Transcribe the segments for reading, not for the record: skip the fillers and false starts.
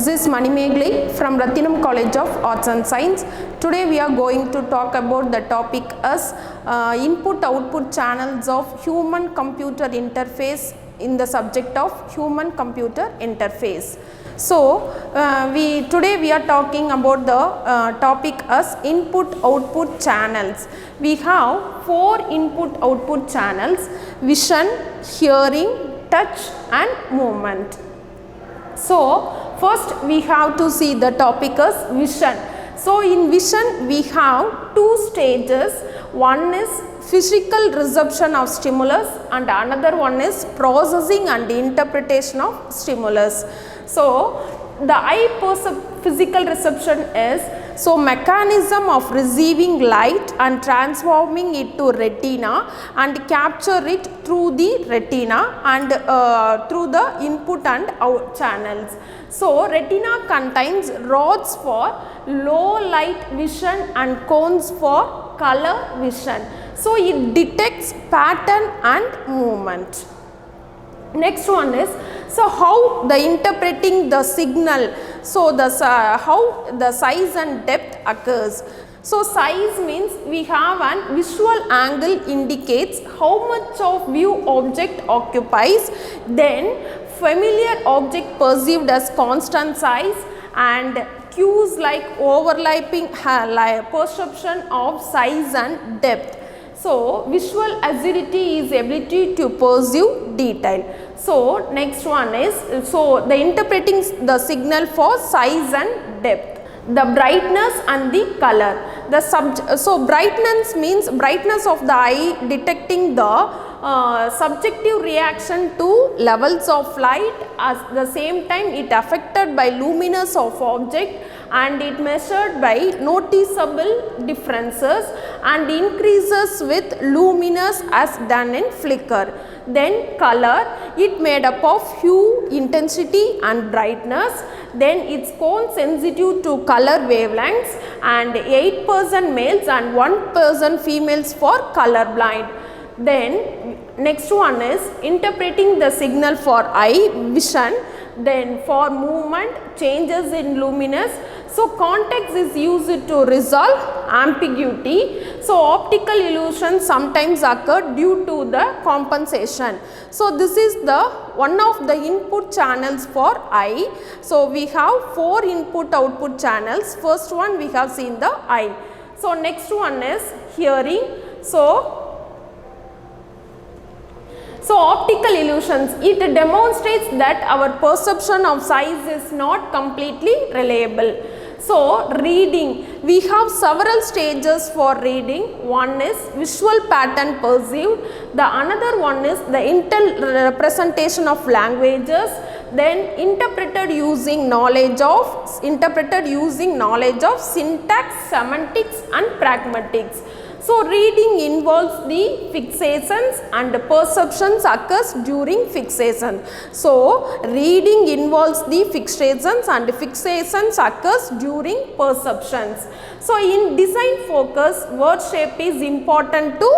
This is Manimegli from Rathinam College of Arts and Science. Today we are going to talk about the topic as input-output channels of human-computer interface in the subject of human-computer interface. So, today we are talking about the topic as input-output channels. We have 4 input-output channels: vision, hearing, touch and movement. So, first we have to see the topic as vision. So, in vision we have 2 stages. One is physical reception of stimulus and another one is processing and interpretation of stimulus. So, the eye physical reception is mechanism of receiving light and transforming it to retina and capture it through the retina and through the input and out channels. So, retina contains rods for low light vision and cones for color vision. So, it detects pattern and movement. Next one is, how the interpreting the signal, how the size and depth occurs. So, size means we have an visual angle indicates how much of view object occupies, then familiar object perceived as constant size, and cues like overlapping perception of size and depth. So, visual acuity is ability to perceive detail. So, next one is, the interpreting the signal for size and depth. The brightness and the color. So, brightness means brightness of the eye detecting the subjective reaction to levels of light. At the same time it affected by luminance of object and it measured by noticeable differences and increases with luminance as done in flicker. Then color, it made up of hue, intensity and brightness. Then its cone sensitive to color wavelengths and 8% males and 1% females for color blind. Then next one is interpreting the signal for eye vision. Then for movement, changes in luminance. So, context is used to resolve ambiguity. So, optical illusions sometimes occur due to the compensation. So, this is the one of the input channels for eye. So, we have 4 input-output channels. First one we have seen the eye. So, next one is hearing. So, optical illusions, it demonstrates that our perception of size is not completely reliable. So, reading, we have several stages for reading. One is visual pattern perceived, the another one is the representation of languages, then interpreted using knowledge of syntax, semantics and pragmatics. So, reading involves the fixations and perceptions occurs during fixation. So, reading involves the fixations and fixations occurs during perceptions. So, in design focus, word shape is important to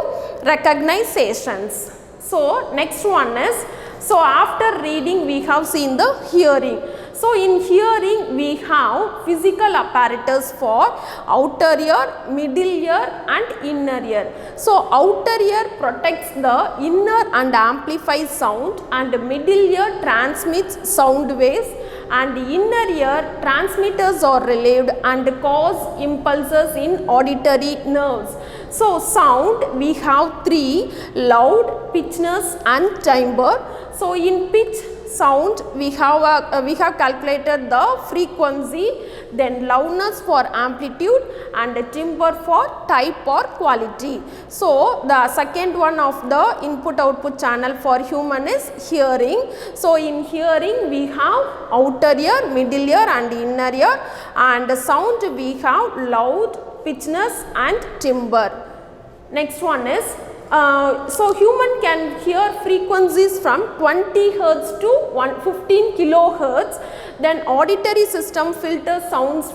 recognizations. So, next one is, after reading we have seen the hearing. So, in hearing we have physical apparatus for outer ear, middle ear and inner ear. So, outer ear protects the inner and amplifies sound and middle ear transmits sound waves and inner ear transmitters are relieved and cause impulses in auditory nerves. So, sound we have 3: loud, pitchness and timbre. So, in pitch sound we have calculated the frequency, then loudness for amplitude and timbre for type or quality. So, the second one of the input output channel for human is hearing. So, in hearing we have outer ear, middle ear and inner ear, and sound we have loud, pitchness and timbre. Next one is, human can hear frequencies from 20 Hz to 115 kHz. Then auditory system filters sounds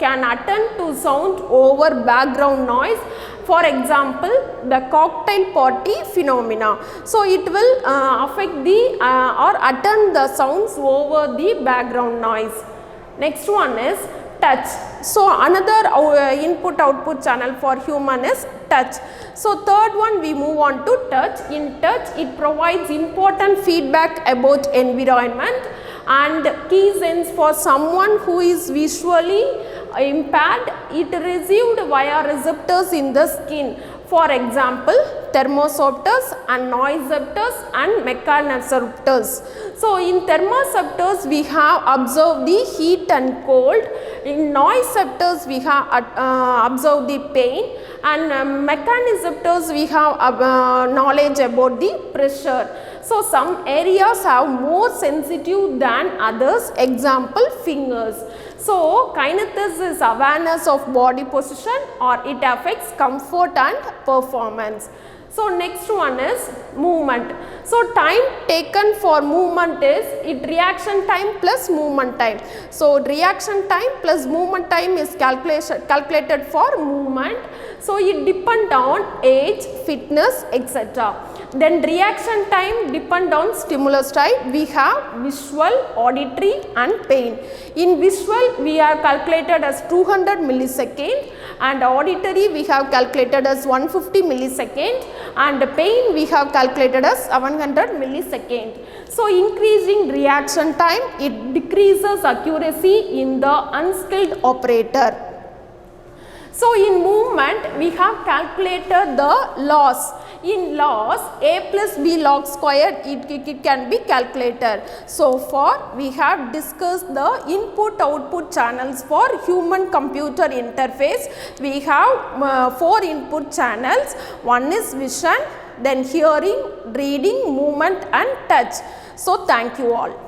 can attend to sound over background noise. For example, the cocktail party phenomena. So, it will affect the or attend the sounds over the background noise. Next one is touch. So another input output channel for human is touch. So third one we move on to touch. In touch it provides important feedback about environment and key sense for someone who is visually impaired. It received via receptors in the skin. For example, thermoreceptors and nociceptors and mechanoreceptors. So in thermoreceptors we have observed the heat and cold. In nociceptors we have observed the pain, and mechanoreceptors we have knowledge about the pressure. So some areas have more sensitive than others. Example, fingers. So kinesthesia is awareness of body position, or it affects comfort and performance. So next one is movement. So time taken for movement is reaction time plus movement time. So reaction time plus movement time is calculated for movement. So it depends on age, fitness, etc. Then reaction time depend on stimulus type. We have visual, auditory and pain. In visual we have calculated as 200 millisecond, and auditory we have calculated as 150 millisecond, and pain we have calculated as 700 millisecond. So increasing reaction time, it decreases accuracy in the unskilled operator. So in movement we have calculated the loss. In loss, a plus b log square it can be calculated. So far we have discussed the input output channels for human computer interface. We have 4 input channels. One is vision, then hearing, reading, movement and touch. So thank you all.